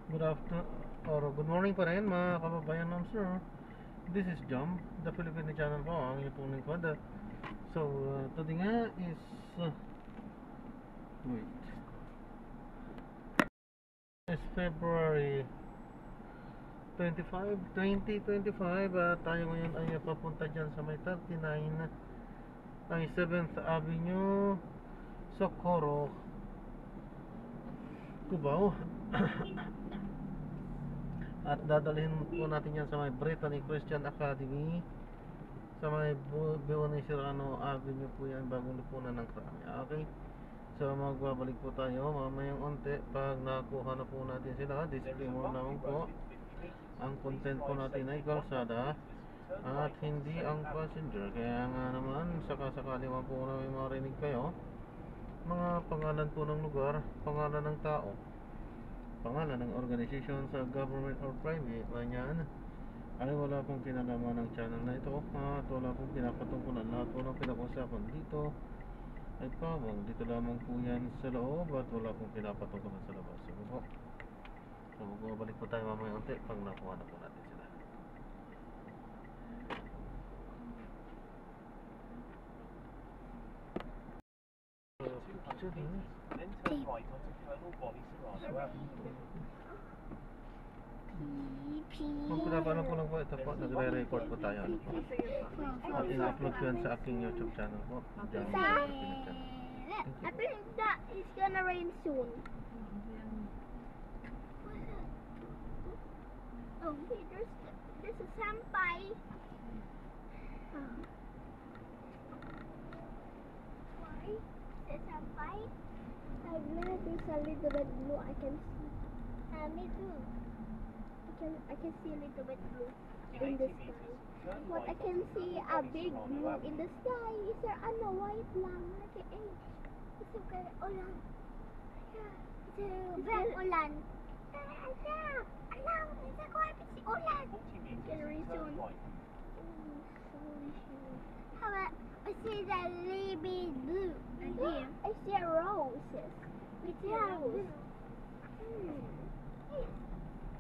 Good afternoon or good morning pa rin mga kababayan, ma'am sir. This is Jom, the Filipino channel po, ang inyong pong lingkod. So, today nga is wait. It's February 25, 2025. Tayo ngayon ay papunta dyan sa may 39 ay 7th Avenue, Socorro, Cubao. At dadalhin po natin yan sa may Brittany Christian Academy, sa may Buoni Serrano Avenue po yan, bagong lipunan ng Krami. Okay, so magbabalik po tayo mamayang onte pag nakuha na po natin sila. Disclaimer naman po, ang content po natin ay kalsada at hindi ang passenger. Kaya nga naman, sakasakali man po na may marinig kayo mga pangalan po ng lugar, pangalan ng tao, pangalan ng organization sa government or private, ganyan, ay wala pong kinalaman ng channel na ito at wala pong pinapatungkulan. Lahat po ng pinag-usapan dito ay pawang dito lamang po yan sa loob at wala pong pinapatungkulan sa labas. So po, so magbabalik po tayo mamaya unti pag nakuha na po natin sila. Then turn right onto Colonel Bonnie Serrano Avenue. Kung pinapano po lang po, ito po, nagre-record po tayo. Ano po? At in-upload ko yan sa aking YouTube channel po. Diyan po sa Filipino channel. I think that it's gonna rain soon. Oh, wait, there's a senpai. Why? There's a senpai. I'm glad there's a little bit blue. I can see. Me too. I can see a little bit blue in the sky. But I can see a big blue in the sky. Is there a white lang? It's okay. Ulan. Yeah. It's a ulan. Alam, it's a quiet ulan. Very soon. How about I see the baby blue right here? I see a roses. It's a rose.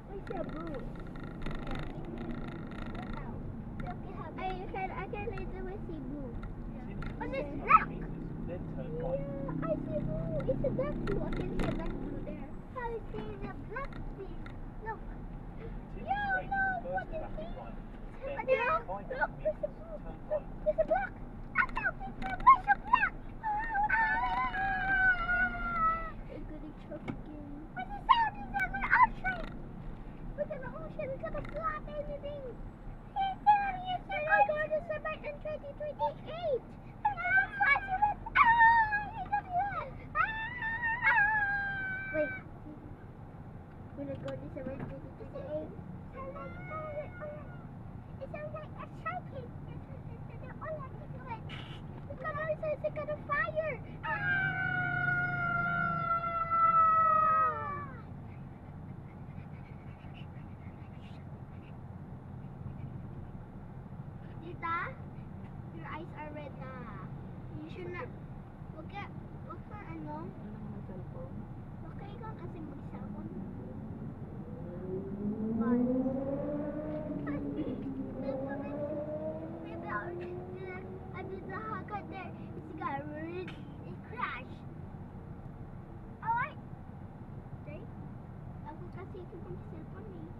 I see a blue. I can literally see blue. Oh, it's black. Then turn right. Yeah, I see blue. It's a dark blue. I can see a dark blue there. I see the black piece. Look. Yo, look. What is this? Look, there's a blue. Look, there's a black. Look, it's a bunch of black. It's getting choking. What's the sound? It's an ocean. Look at the ocean. It's gonna flap anything. It's gonna go to Summit in 2028. Wait. When I go to Summit in 2028. It sounds like a shaking. It's gonna fire. Tita, your eyes are red na. You should not. Wag ka ano? Wag ka ikaw kasi mag-cellphone. I did the haircut there. It crashed. Alright. Okay. Ako kasi ito mag-cellphone eh.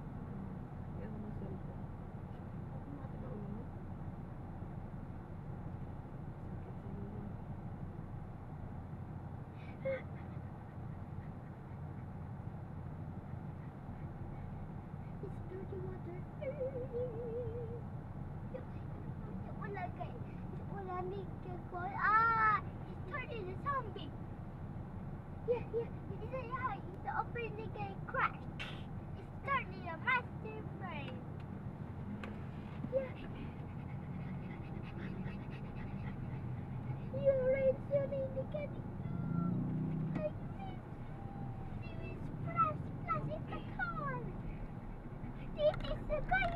It's dirty water. Wala kay. Wala ni kay. It's turned into zombie. Yeah. It's the opening kay crash. It's turned into a master brain. Yeah. You're right, Johnny. Look at it. Like this. There is splash in the car. This is the guy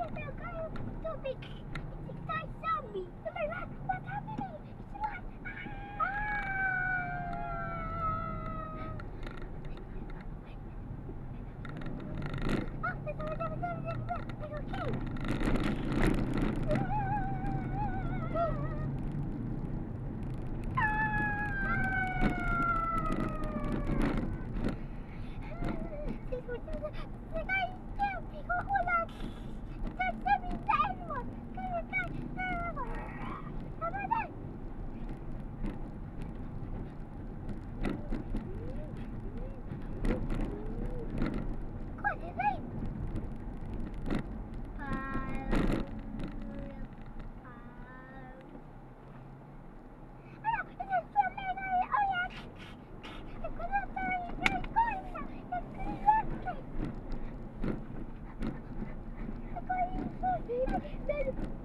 too big. It's a guy zombie. Oh my God, what's happening? It's alive.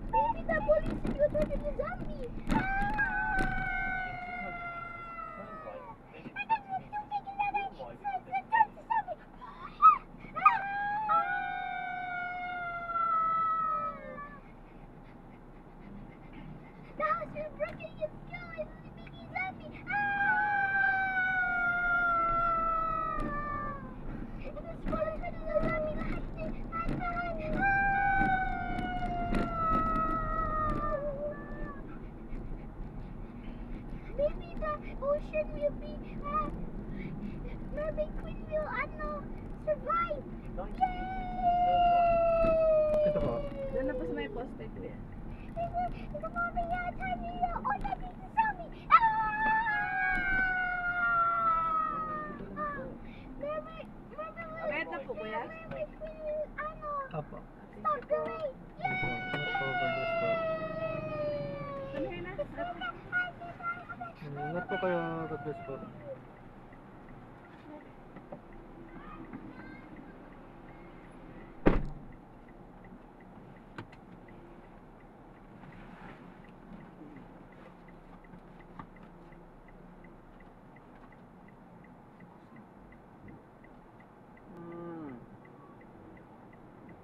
Maybe the police will turn into zombie. The house is breaking its skull and making zombie. It is falling into the zombie maybe the ocean will be Mermaid Queen will survive. Yay! Ito po. Doon na po sa may poste, kuya. It's a mommy tiny all that is zombie. Okay, ito po, kuya. Mermaid Queen will Apo. stop the rain. Ano yun na? Ingat po kayo. God bless po.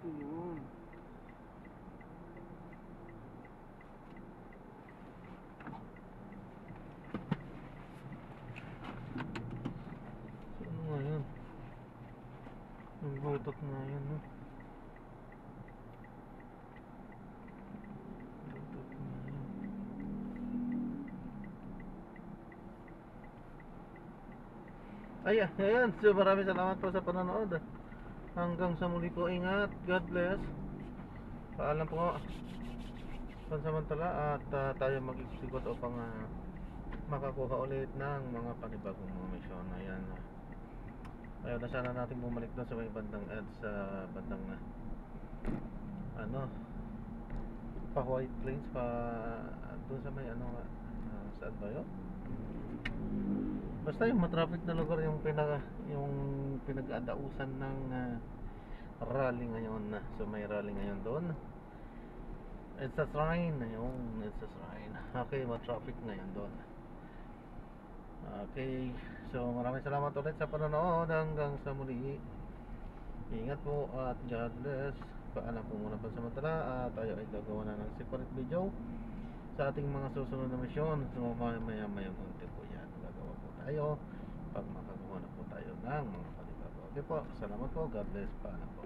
Yun. Ano nga yun? Ang butok nga yun, no? Butok nga yun. Ayan. So maraming salamat po sa panonood. Hanggang sa muli po, ingat. God bless. Paalam po pansamantala at tayo mag-ikot upang makakuha ulit ng mga panibagong mga misyon. Ayan. Ayaw na sana natin bumalik doon sa may bandang sa bandang pa White Plains pa doon sa may saan ba yun? Basta yung matraffic na lugar yung pinag-adausan ng rally ngayon. So may rally ngayon doon. It's a shrine. It's a shrine. Okay, matraffic ngayon doon. Okay, so maraming salamat ulit sa panonood. Hanggang sa muli. Ingat po at God bless. Paalam po muna pansamantala at tayo ay gagawa na ng separate video sa ating mga susunod na misyon. So maya unti po yan gagawa po tayo pag makagawa na po tayo ng mga panibago. Okay po, salamat po. God bless. Paalam po.